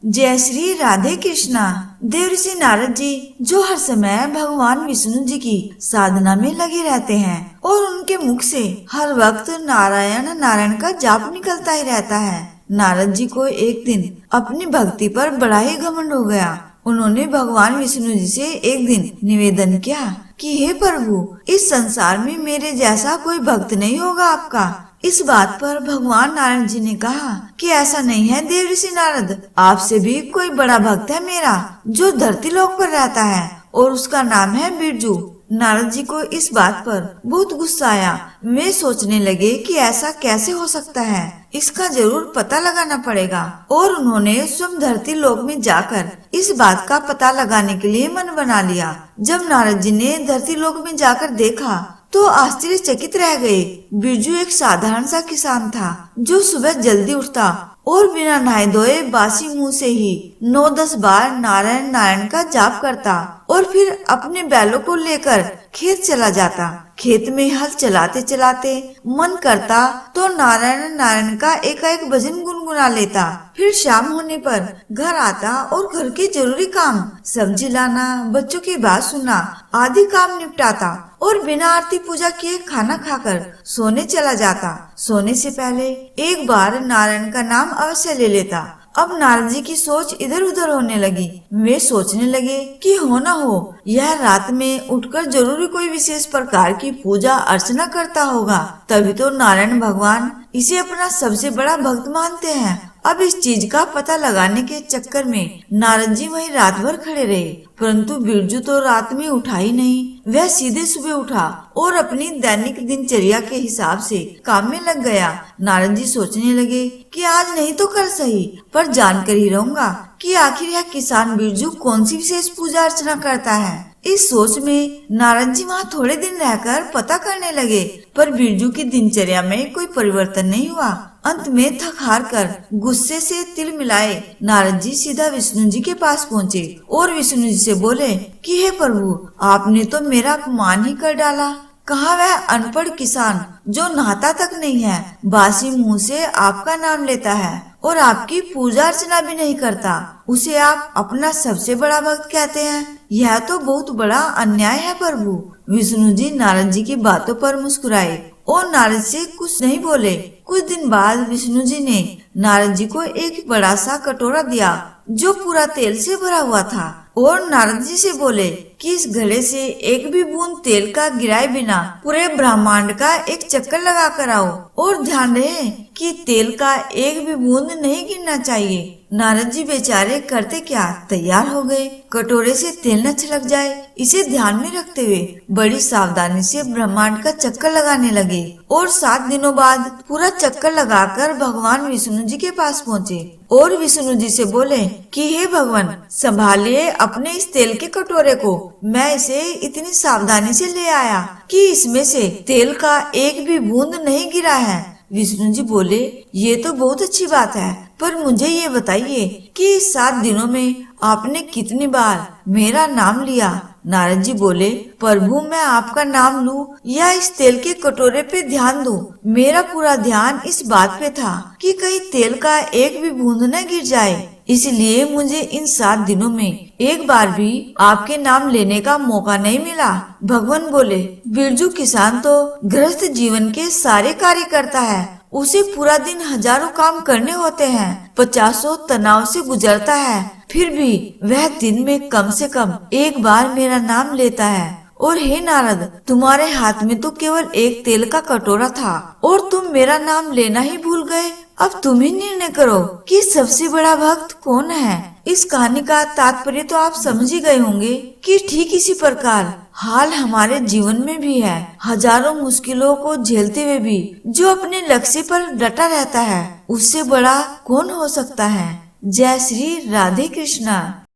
जय श्री राधे कृष्णा। देवर्षि नारद जी जो हर समय भगवान विष्णु जी की साधना में लगे रहते हैं और उनके मुख से हर वक्त नारायण नारायण का जाप निकलता ही रहता है। नारद जी को एक दिन अपनी भक्ति पर बड़ा ही घमंड हो गया। उन्होंने भगवान विष्णु जी से एक दिन निवेदन किया कि हे प्रभु, इस संसार में मेरे जैसा कोई भक्त नहीं होगा आपका। इस बात पर भगवान नारायण जी ने कहा कि ऐसा नहीं है देवर्षि नारद, आपसे भी कोई बड़ा भक्त है मेरा जो धरती लोक पर रहता है और उसका नाम है बिरजू। नारद जी को इस बात पर बहुत गुस्सा आया। वे सोचने लगे कि ऐसा कैसे हो सकता है, इसका जरूर पता लगाना पड़ेगा। और उन्होंने स्वयं धरती लोक में जाकर इस बात का पता लगाने के लिए मन बना लिया। जब नारद जी ने धरती लोक में जाकर देखा तो आश्चर्यचकित रह गए। बिरजू एक साधारण सा किसान था जो सुबह जल्दी उठता और बिना नहाए धोए बासी मुंह से ही 9-10 बार नारायण नारायण का जाप करता और फिर अपने बैलों को लेकर खेत चला जाता। खेत में हल चलाते चलाते मन करता तो नारायण नारायण का एकाएक भजन गुनगुना लेता। फिर शाम होने पर घर आता और घर के जरूरी काम, सब्जी लाना, बच्चों की बात सुनना आदि काम निपटाता और बिना आरती पूजा किए खाना खाकर सोने चला जाता। सोने से पहले एक बार नारायण का नाम अवश्य ले लेता। अब नारद जी की सोच इधर उधर होने लगी। वे सोचने लगे कि हो न हो यह रात में उठकर जरूर कोई विशेष प्रकार की पूजा अर्चना करता होगा, तभी तो नारायण भगवान इसे अपना सबसे बड़ा भक्त मानते हैं। अब इस चीज का पता लगाने के चक्कर में नारद जी वहीं रात भर खड़े रहे, परंतु बिरजू तो रात में उठा ही नहीं। वह सीधे सुबह उठा और अपनी दैनिक दिनचर्या के हिसाब से काम में लग गया। नारद जी सोचने लगे कि आज नहीं तो कल सही, पर जानकर ही रहूंगा कि आखिर यह किसान बिरजू कौन सी विशेष पूजा अर्चना करता है। इस सोच में नारद जी वहाँ थोड़े दिन रहकर पता करने लगे, पर बिरजू की दिनचर्या में कोई परिवर्तन नहीं हुआ। अंत में थक हार कर गुस्से से तिल मिलाए नारद जी सीधा विष्णु जी के पास पहुँचे और विष्णु जी से बोले कि हे प्रभु, आपने तो मेरा अपमान ही कर डाला। कहा वह अनपढ़ किसान जो नहाता तक नहीं है, बासी मुंह से आपका नाम लेता है और आपकी पूजा अर्चना भी नहीं करता, उसे आप अपना सबसे बड़ा भक्त कहते हैं। यह तो बहुत बड़ा अन्याय है प्रभु। विष्णु जी नारद जी की बातों पर मुस्कुराए और नारद से कुछ नहीं बोले। कुछ दिन बाद विष्णु जी ने नारद जी को एक बड़ा सा कटोरा दिया जो पूरा तेल से भरा हुआ था और नारद जी से बोले कि इस घड़े से एक भी बूंद तेल का गिराए बिना पूरे ब्रह्मांड का एक चक्कर लगा कर आओ और ध्यान रहे कि तेल का एक भी बूंद नहीं गिरना चाहिए। नारद जी बेचारे करते क्या, तैयार हो गए। कटोरे से तेल न छलक जाए इसे ध्यान में रखते हुए बड़ी सावधानी से ब्रह्मांड का चक्कर लगाने लगे और 7 दिनों बाद पूरा चक्कर लगाकर भगवान विष्णु जी के पास पहुँचे और विष्णु जी से बोले कि हे भगवान, संभालिए अपने इस तेल के कटोरे को। मैं इसे इतनी सावधानी से ले आया कि इसमें से तेल का एक भी बूंद नहीं गिरा है। विष्णु जी बोले, ये तो बहुत अच्छी बात है, पर मुझे ये बताइए कि इस 7 दिनों में आपने कितनी बार मेरा नाम लिया। नारद जी बोले, प्रभु, मैं आपका नाम लूं या इस तेल के कटोरे पे ध्यान दूं, मेरा पूरा ध्यान इस बात पे था कि कहीं तेल का एक भी बूंद न गिर जाए, इसलिए मुझे इन 7 दिनों में एक बार भी आपके नाम लेने का मौका नहीं मिला। भगवान बोले, बिरजू किसान तो गृहस्थ जीवन के सारे कार्य करता है, उसे पूरा दिन हजारों काम करने होते हैं, 50 तनाव से गुजरता है, फिर भी वह दिन में कम से कम एक बार मेरा नाम लेता है। और हे नारद, तुम्हारे हाथ में तो केवल एक तेल का कटोरा था और तुम मेरा नाम लेना ही भूल गए। अब तुम ही निर्णय करो कि सबसे बड़ा भक्त कौन है। इस कहानी का तात्पर्य तो आप समझ ही गए होंगे कि ठीक इसी प्रकार हाल हमारे जीवन में भी है। हजारों मुश्किलों को झेलते हुए भी जो अपने लक्ष्य पर डटा रहता है, उससे बड़ा कौन हो सकता है। जय श्री राधे कृष्णा।